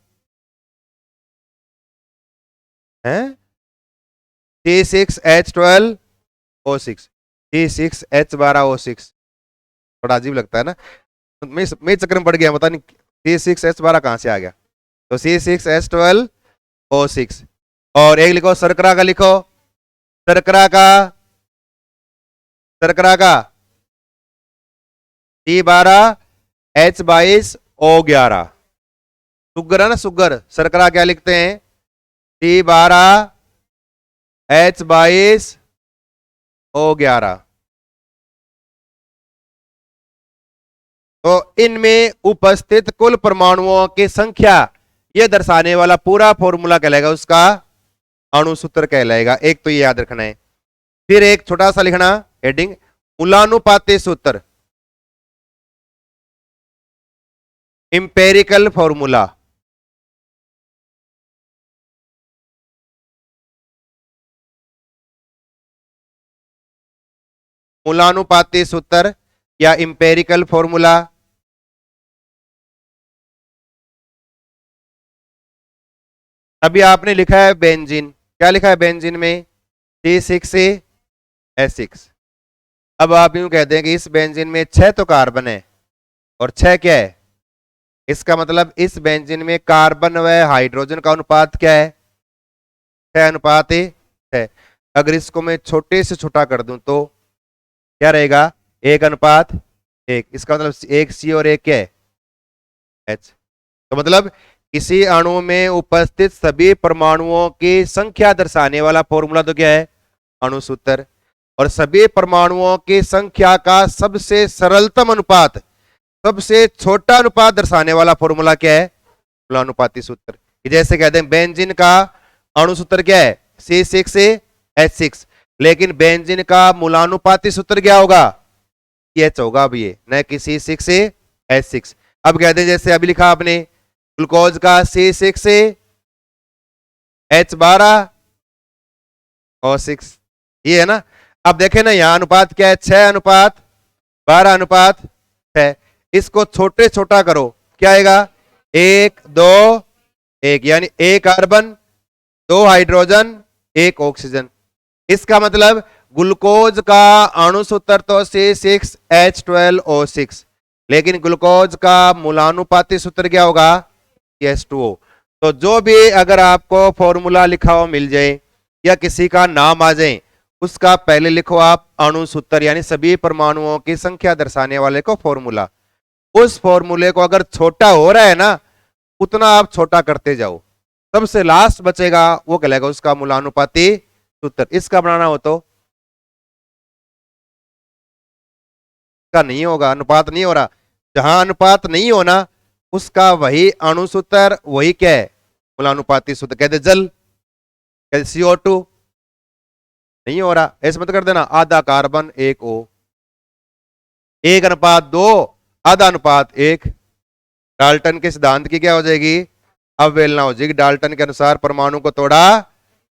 हैं? C6H12O6, C6H12O6। थोड़ा अजीब लगता है ना, मैं चक्कर में पड़ गया, पता नहीं C6H12 कहां से आ गया। तो C6H12O6। और एक लिखो शर्करा का, लिखो शर्करा का, शर्करा का C12H22O11। सुगर है ना, सुगर, शर्करा क्या लिखते हैं? C12H22O11। तो इनमें उपस्थित कुल परमाणुओं की संख्या यह दर्शाने वाला पूरा फॉर्मूला कहलाएगा, उसका अणु सूत्र कहलाएगा। एक तो ये याद रखना है। फिर एक छोटा सा लिखना हेडिंग, मूलानुपाती सूत्र, इंपेरिकल फॉर्मूला। मूलानुपाती सूत्र या इंपेरिकल फॉर्मूला। अभी आपने लिखा है बेंजीन, क्या लिखा है बेंजीन में? C6H6। अब आप यूं कहते हैं कि इस बेंजीन में 6 तो कार्बन है और 6 क्या है? इसका मतलब इस बेंजीन में कार्बन व हाइड्रोजन का अनुपात क्या है? 6:6। अगर इसको मैं छोटे से छोटा कर दूं तो क्या रहेगा? 1:1। इसका मतलब एक C और एक क्या है? H। तो मतलब किसी अणु में उपस्थित सभी परमाणुओं की संख्या दर्शाने वाला फॉर्मूला तो क्या है? अणु सूत्र। और सभी परमाणुओं की संख्या का सबसे सरलतम अनुपात, सबसे छोटा अनुपात दर्शाने वाला फॉर्मूला क्या है? मूलानुपाती सूत्र। जैसे कहते हैं बेंजीन का अणु सूत्र क्या है? C6H6। लेकिन बेंजीन का मूलानुपाती सूत्र क्या होगा? H होगा। अब ये न कि C6H6। अब कहते हैं जैसे अभी लिखा आपने ग्लूकोज का C6H12 और 6, ये है ना। अब देखें ना यहां अनुपात क्या है? 6:12:6। इसको छोटे छोटा करो, क्या आएगा? 1:2:1, यानी 1 कार्बन, 2 हाइड्रोजन, 1 ऑक्सीजन। इसका मतलब ग्लूकोज का अणु सूत्र तो C6H12O6, लेकिन ग्लूकोज का मूलानुपाती सूत्र क्या होगा? H2O। तो जो भी अगर आपको फॉर्मूला लिखा हुआ मिल जाए या किसी का नाम आ जाए, उसका पहले लिखो आप अणु सूत्र, यानी सभी परमाणुओं की संख्या दर्शाने वाले को फॉर्मूला। उस फॉर्मूले को अगर छोटा हो रहा है ना, उतना आप छोटा करते जाओ, सबसे लास्ट बचेगा वो कहलाएगा उसका मूलानुपाती सूत्र। इसका बनाना हो तो का नहीं होगा, अनुपात नहीं हो रहा। जहां अनुपात नहीं होना उसका वही अणु सूत्र, वही क्या है? मूलानुपाती सूत्र। कहते जल, कहते CO2। नहीं हो रहा, ऐसे मत कर देना। आधा कार्बन 1 O, 1:2, आधा:1। डाल्टन के सिद्धांत की क्या हो जाएगी? अवहेलना हो जाएगी। डाल्टन के अनुसार परमाणु को तोड़ा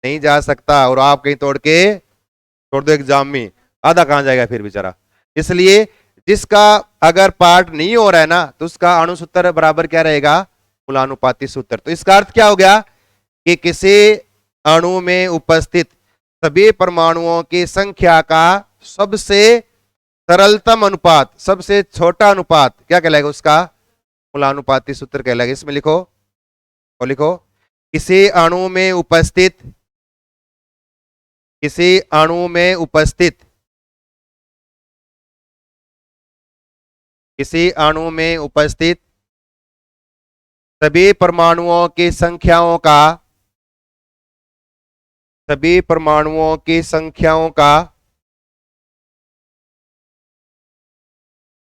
नहीं जा सकता, और आप कहीं तोड़ के छोड़ दो एग्जाम में, आधा कहां जाएगा फिर बेचारा। इसलिए जिसका अगर पार्ट नहीं हो रहा है ना, तो उसका अणु सूत्र बराबर क्या रहेगा? मूलानुपाती सूत्र। तो इसका अर्थ क्या हो गया कि किसी अणु में उपस्थित सभी परमाणुओं की संख्या का सबसे सरलतम अनुपात, सबसे छोटा अनुपात क्या कहलाएगा? उसका मूलानुपाती सूत्र कहलाएगा। इसमें लिखो और लिखो, किसी अणु में उपस्थित, किसी अणु में उपस्थित, किसी अणु में उपस्थित सभी परमाणुओं की संख्याओं का, सभी परमाणुओं की संख्याओं का,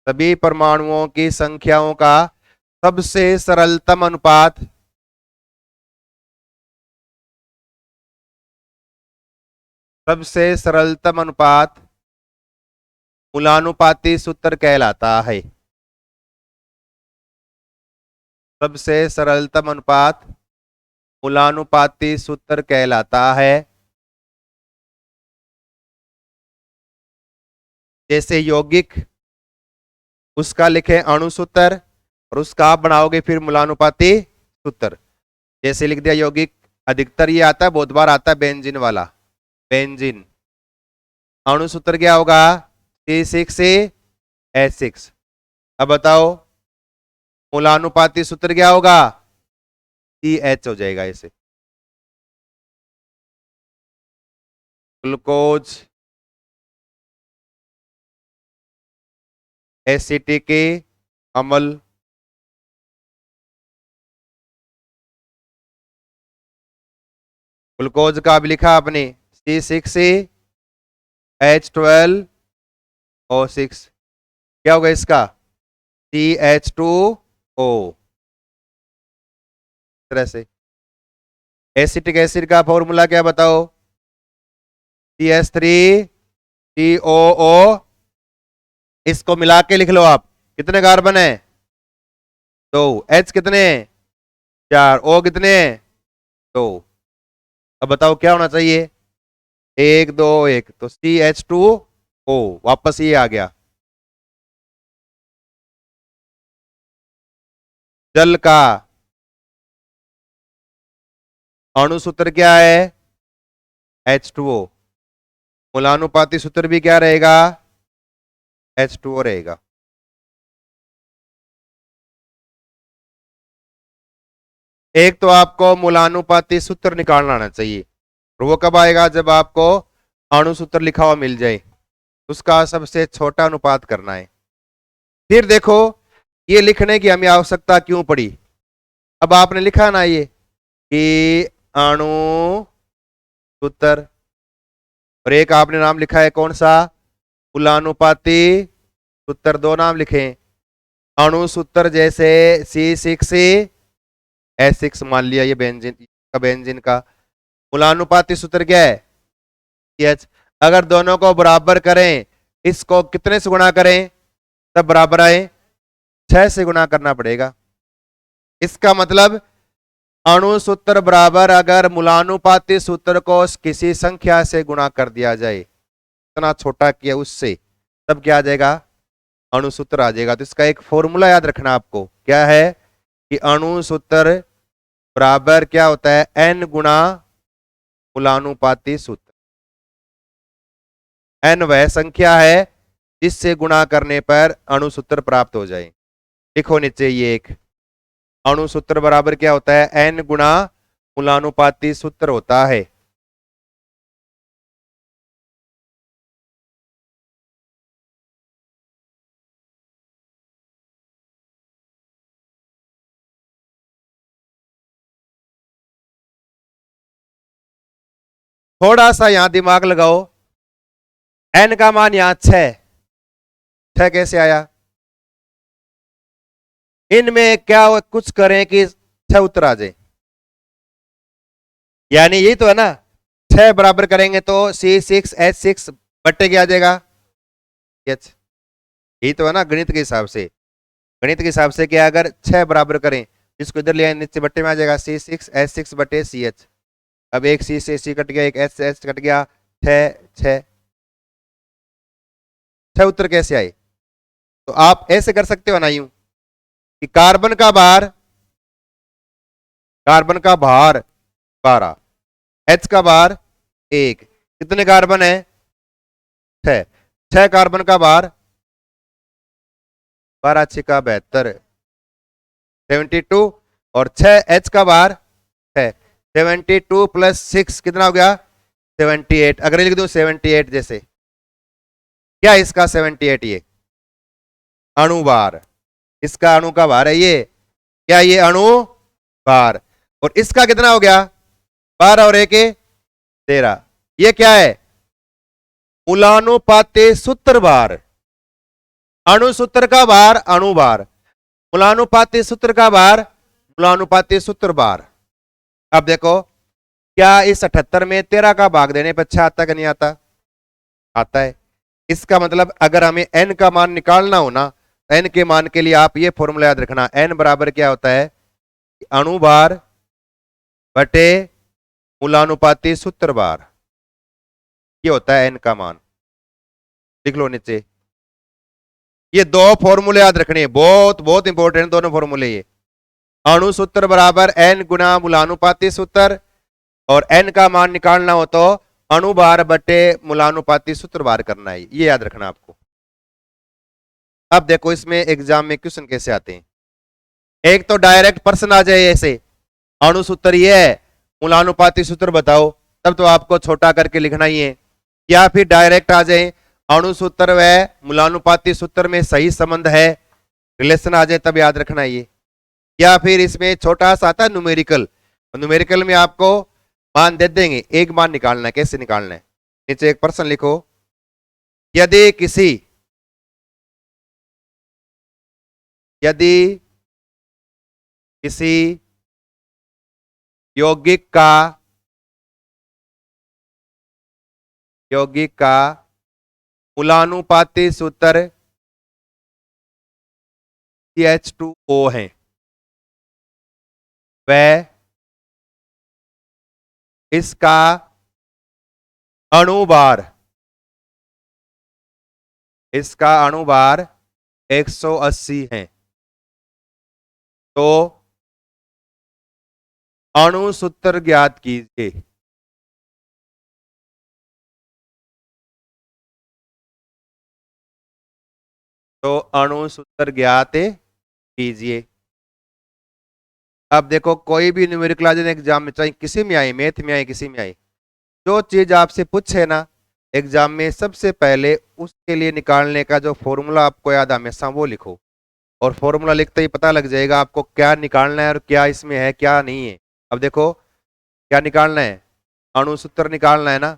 सभी परमाणुओं की संख्याओं का सबसे सरलतम अनुपात, सबसे सरलतम अनुपात मूलानुपाती सूत्र कहलाता है। सबसे सरलतम अनुपात मूलानुपाती सूत्र कहलाता है। जैसे यौगिक, उसका लिखे अणु सूत्र, और उसका आप बनाओगे फिर मूलानुपाती सूत्र। जैसे लिख दिया यौगिक, अधिकतर ये आता है, बहुत बार आता है बेंजीन वाला, बेंजीन। अणु सूत्र क्या होगा? C6H6। अब बताओ मूलानुपाती सूत्र क्या होगा? CH हो जाएगा इसे। ग्लूकोज एसिटिक अम्ल, ग्लूकोज का भी लिखा आपने C6H12O6। क्या होगा इसका? CH2O। तरह से एसिटिक एसिड का फॉर्मूला क्या बताओ? CH3COO। इसको मिला के लिख लो आप। कितने कार्बन है? 2। H कितने? 4। O कितने? 2। अब बताओ क्या होना चाहिए? 1:2:1, तो CH2O वापस ये आ गया। जल का अणु सूत्र क्या है? H2O। मूलानुपाती सूत्र भी क्या रहेगा? H2O रहेगा। एक तो आपको मूलानुपाती सूत्र निकालना आना चाहिए, और वो कब आएगा? जब आपको अणु सूत्र लिखा हुआ मिल जाए, उसका सबसे छोटा अनुपात करना है। फिर देखो, ये लिखने की हमें आवश्यकता क्यों पड़ी? अब आपने लिखा ना ये कि अणु सूत्र, और एक आपने नाम लिखा है कौन सा? मूलानुपाती सूत्र। दो नाम लिखे, अणु सूत्र जैसे C6H6 मान लिया, ये बेंजीन का, बेंजीन का मूलानुपाती सूत्र क्या है? CH। अगर दोनों को बराबर करें, इसको कितने से गुणा करें तब बराबर आए? 6 से गुणा करना पड़ेगा। इसका मतलब अणु सूत्र बराबर, अगर मूलानुपाती सूत्र को किसी संख्या से गुणा कर दिया जाए, इतना छोटा किया उससे, तब क्या आ जाएगा? अणु सूत्र आ जाएगा। तो इसका एक फॉर्मूला याद रखना आपको, क्या है कि अणु सूत्र बराबर क्या होता है? n गुणा मूलानुपाती सूत्र। n वह संख्या है जिससे गुणा करने पर अणु सूत्र प्राप्त हो जाए। लिखो नीचे ये एक, अणु सूत्र बराबर क्या होता है? n गुणा मूलानुपाती सूत्र होता है। थोड़ा सा यहां दिमाग लगाओ, n का मान यहां 6, 6 कैसे आया? इनमें क्या कुछ करें कि 6 उत्तर आ जाए, यानी यही तो है ना। 6 बराबर करेंगे तो C6H6 बट्टे क्या आ जाएगा? H। यही तो है ना गणित के हिसाब से। गणित के हिसाब से क्या, अगर 6 बराबर करें, इसको इधर ले आए, नीचे बट्टे में आ जाएगा C6H6 बटे CH। अब एक C से C कट गया, एक H से H कट गया, 6 6 6 उत्तर कैसे आए? तो आप ऐसे कर सकते हो ना, यूं कि कार्बन का भार 12, H का भार 1, कितने कार्बन है? 6, 6 कार्बन का भार 12 6 का 72, 72, और 6 H का भार है 72 प्लस 6 कितना हो गया? 78। अगर लिख दूं 78 जैसे, क्या इसका 78? ये अणु भार, इसका अणु का भार है ये, क्या ये अणु भार? और इसका कितना हो गया? 12 और 1 13। ये क्या है? मूलानुपाती सूत्र भार। अणु सूत्र का भार अणु भार, मूलानुपाती सूत्र का भार मूलानुपाती सूत्र भार। अब देखो, क्या इस 78 में 13 का भाग देने पर 6 आता कि नहीं आता? आता है। इसका मतलब अगर हमें n का मान निकालना हो ना, n के मान के लिए आप ये फॉर्मूला याद रखना, n बराबर क्या होता है? अणु भार बटे मूलानुपाती सूत्र भार, ये होता है n का मान। लिख लो नीचे, ये दो फॉर्मूले याद रखने, बहुत बहुत इंपॉर्टेंट दोनों फॉर्मूले ये। अणु सूत्र बराबर n गुना मूलानुपाती सूत्र, और n का मान निकालना हो तो अणु भार बटे मूलानुपाती सूत्र भार करना है, ये याद रखना आपको। अब देखो इसमें एग्जाम में क्वेश्चन कैसे आते हैं। एक तो डायरेक्ट प्रश्न आ जाए ऐसे, अणु सूत्र ये है, मूलानुपाती सूत्र बताओ, तब तो आपको छोटा करके लिखना ही है। या फिर डायरेक्ट आ जाए, अणु सूत्र व मूलानुपाती सूत्र में सही संबंध है, रिलेशन आ जाए, तब याद रखना ये। या फिर इसमें छोटा सा आता है न्यूमेरिकल, न्यूमेरिकल में आपको मान दे देंगे, एक मान निकालना है। कैसे निकालना है? नीचे एक प्रश्न लिखो, यदि किसी यौगिक का मूलानुपाती सूत्र CH2O है, वह इसका अणुभार 180 है, तो अणु सूत्र ज्ञात कीजिए। तो अणु सूत्र ज्ञात कीजिए। अब देखो कोई भी न्यूमेरिकल एग्जाम में, चाहे किसी में आए, मैथ में आए, किसी में आए, जो चीज आपसे पूछे ना एग्जाम में, सबसे पहले उसके लिए निकालने का जो फॉर्मूला आपको याद हमेशा वो लिखो। और फॉर्मूला लिखते ही पता लग जाएगा आपको क्या निकालना है और क्या इसमें है क्या नहीं है। अब देखो क्या निकालना है, अणु सूत्र निकालना है ना,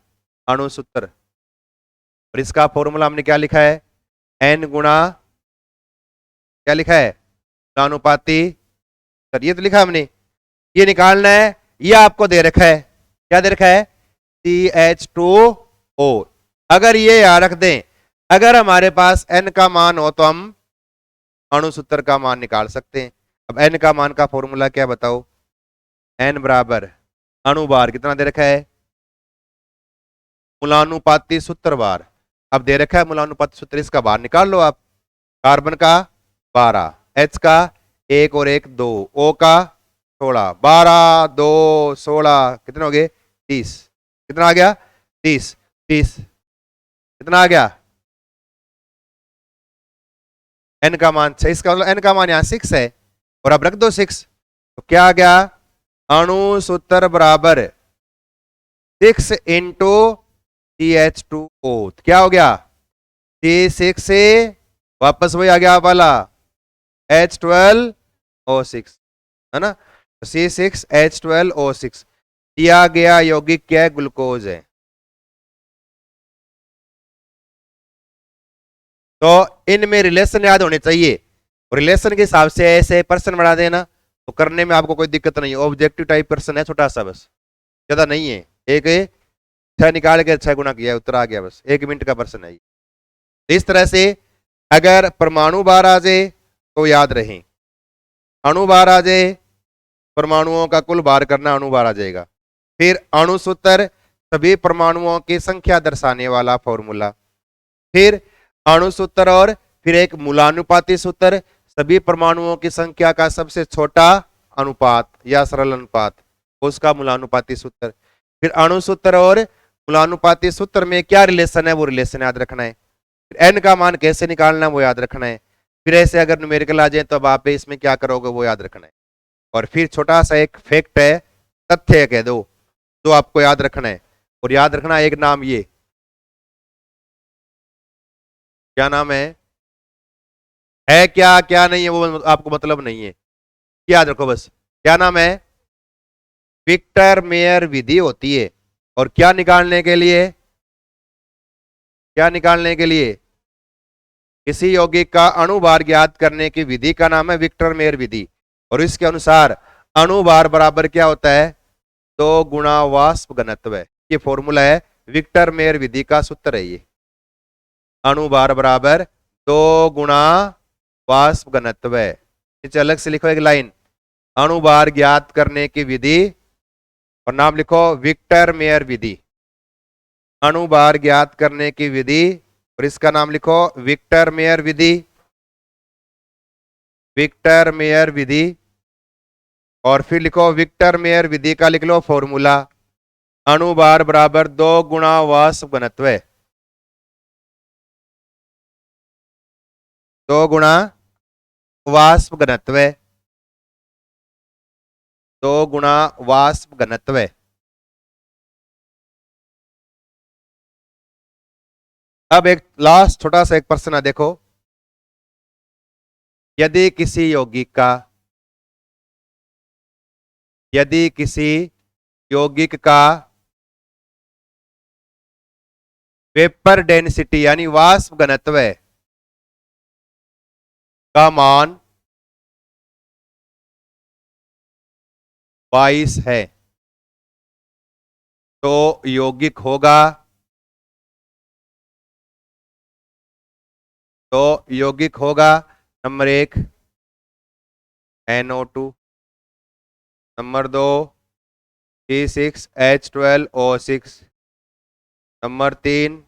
अणु सूत्र। और इसका फॉर्मूला हमने क्या लिखा है, एन गुणा, क्या लिखा है, अनुपाती। सर ये तो लिखा हमने, ये निकालना है। ये आपको दे रखा है, क्या दे रखा है, CH2O। अगर ये याद रख दें, अगर हमारे पास n का मान हो तो हम अणु सूत्र का मान निकाल सकते हैं। अब n का मान का फॉर्मूला क्या बताओ, n बराबर अणु बार कितना दे रखा है, मूलानुपाती सूत्र बार। अब दे रखा है मूलानुपाती सूत्र, इसका बार निकाल लो आप। कार्बन का 12, H का 1 और 1 2, O का 16, 12 2 16 कितने हो गए, 30। कितना आ गया, 30। 30 कितना आ गया, n का मान 6, इसका मतलब n का मान यहाँ 6 है। और अब रख दो 6, तो क्या आ गया, अणु सूत्र बराबर 6 इंटू CH2O। क्या हो गया, C6 से वापस वही आ गया वाला H12O6, है ना। C6H12O6 दिया गया यौगिक क्या है, ग्लूकोज है। तो इनमें रिलेशन याद होने चाहिए, रिलेशन के हिसाब से ऐसे पर्सन बना देना तो करने में आपको कोई दिक्कत नहीं है। ऑब्जेक्टिव टाइप पर्सन है, छोटा सा बस, ज्यादा नहीं है। एक 6 निकाल के 6 गुना किया, उत्तर आ गया, बस 1 मिनट का पर्सन है। इस तरह से अगर परमाणु बार आ जाए तो याद रहे, अणु बार आ जाए, परमाणुओं का कुल बार करना अणु बार आ जाएगा। फिर अणु सूत्र सभी परमाणुओं की संख्या दर्शाने वाला फॉर्मूला। फिर अणु सूत्र और फिर एक मूलानुपाती सूत्र, सभी परमाणुओं की संख्या का सबसे छोटा अनुपात या सरल अनुपात, उसका मूलानुपाती सूत्र। फिर अणु सूत्र और मूलानुपाती सूत्र में क्या रिलेशन है, वो रिलेशन याद रखना है। एन का मान कैसे निकालना है वो याद रखना है। फिर ऐसे अगर न्यूमेरिकल आ जाए तो अब आप इसमें क्या करोगे वो याद रखना है। और फिर छोटा सा एक फैक्ट है, तथ्य कह दो, जो आपको याद रखना है। और याद रखना एक नाम, ये क्या नाम है क्या क्या नहीं है वो आपको मतलब नहीं है, याद रखो बस। क्या नाम है, विक्टर मेयर विधि होती है। और क्या निकालने के लिए, क्या निकालने के लिए, किसी यौगिक का अणु भार ज्ञात करने की विधि का नाम है विक्टर मेयर विधि। और इसके अनुसार अणु भार बराबर क्या होता है, 2 गुणा वाष्प घनत्व। ये फॉर्मूला है, विक्टर मेयर विधि का सूत्र है ये। अणु भार बराबर 2 गुणा वाष्प घनत्व। नीचे अलग से लिखो एक लाइन, अणु भार ज्ञात करने की विधि, और नाम लिखो विक्टर मेयर विधि। अणु भार ज्ञात करने की विधि, और इसका नाम लिखो विक्टर मेयर विधि, विक्टर मेयर विधि। और फिर लिखो विक्टर मेयर विधि का लिख लो फॉर्मूला, अणु भार बराबर 2 गुणा वाष्प घनत्व। 2 गुणा वाष्प घनत्व, 2 गुणा वाष्प घनत्व। अब एक लास्ट छोटा सा एक प्रश्न है, देखो, यदि किसी यौगिक का, यदि किसी यौगिक का वेपर डेंसिटी यानी वाष्प घनत्व का मान 22 है, तो यौगिक होगा, तो यौगिक होगा number 1 NO2, number 2 C6H12O6, number 3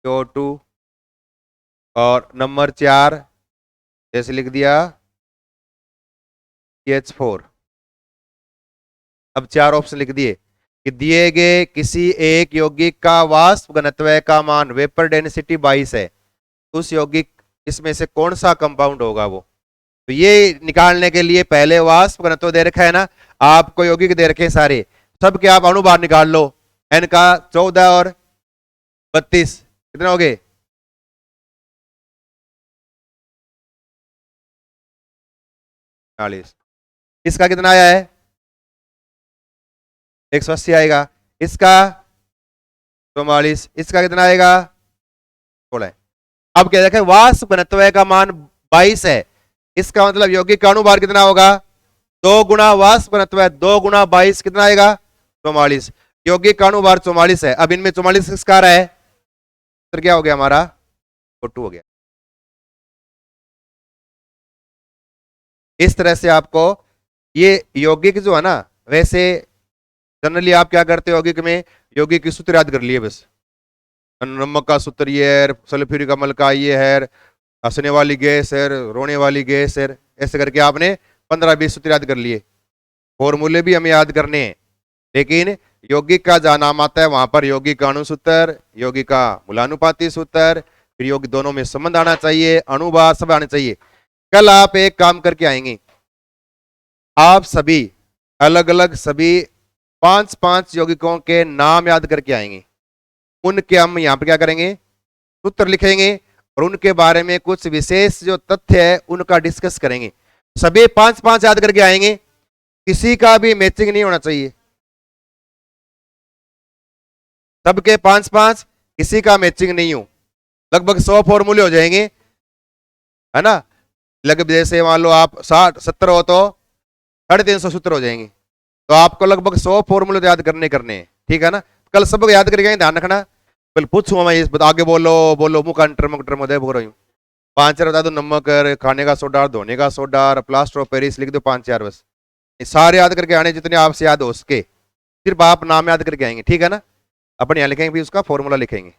CO2, और नंबर 4 जैसे लिख दिया CH4। अब 4 ऑप्शन लिख दिए कि दिए गए किसी एक यौगिक का वाष्प घनत्व का मान वेपर डेंसिटी 22 है, उस यौगिक इसमें से कौन सा कंपाउंड होगा वो। तो ये निकालने के लिए पहले वाष्प घनत्व दे रखा है ना, आपको यौगिक दे रखे सारे, सब के आप अणु बाहर निकाल लो। एन का 14 और 32 कितने हो गए, 40। इसका कितना आया है, 180 आएगा। इसका 44, इसका कितना आएगा 16। अब क्या देखें, वाष्प घनत्व का मान 22 है, इसका मतलब यौगिक का अणुभार कितना होगा, 2 गुना वाष्प घनत्व है, 2 गुना 22 कितना आएगा 44। यौगिक का अणुभार 44 है। अब इनमें 44 किसका आ रहा है, तो क्या हो गया हमारा, 2 हो गया। इस तरह से आपको ये यौगिक जो है ना, वैसे जनरली आप क्या करते हो यौगिक में, यौगिक की सूत्र याद कर लिए बस, नमक का सूत्र ये है, सल्फ्यूरिक अम्ल का ये है, हंसने वाली गैस है, रोने वाली गैस है, ऐसे करके आपने 15-20 सूत्र याद कर लिए। फॉर्मूले भी हमें याद करने हैं, लेकिन यौगिक का जहां नाम आता है वहां पर यौगिक का अणुसूत्र, यौगिक का मूलानुपाती सूत्र, फिर यौगिक दोनों में संबंध आना चाहिए, अणुभार सब आना चाहिए। कल आप एक काम करके आएंगे, आप सभी अलग अलग सभी 5-5 यौगिकों के नाम याद करके आएंगे, उनके हम यहां पर क्या करेंगे, सूत्र लिखेंगे और उनके बारे में कुछ विशेष जो तथ्य है उनका डिस्कस करेंगे। सभी 5-5 याद करके आएंगे, किसी का भी मैचिंग नहीं होना चाहिए, सबके 5-5, किसी का मैचिंग नहीं हो। लगभग 100 फॉर्मूले हो जाएंगे, है ना, लगभग जैसे मान लो आप 60-70 हो तो 350 सूत्र हो जाएंगे, तो आपको लगभग 100 फॉर्मूले याद करने हैं, ठीक है ना। कल सबको याद करके ध्यान रखना, कल पूछूंगा मैं, आगे बोलो बोलो मुँह कंटर मकटर मदे बोल रही हूँ। 5-4 बता दो, नमक, खाने का सोडा, धोने का सोडा, प्लास्टर ऑफ पेरिस लिख दो 5-4 बस, सारे याद करके आने जितने आपसे याद हो उसके, सिर्फ आप नाम याद करके आएंगे, ठीक है ना। अपन यहाँ लिखेंगे भी उसका फॉर्मूला लिखेंगे।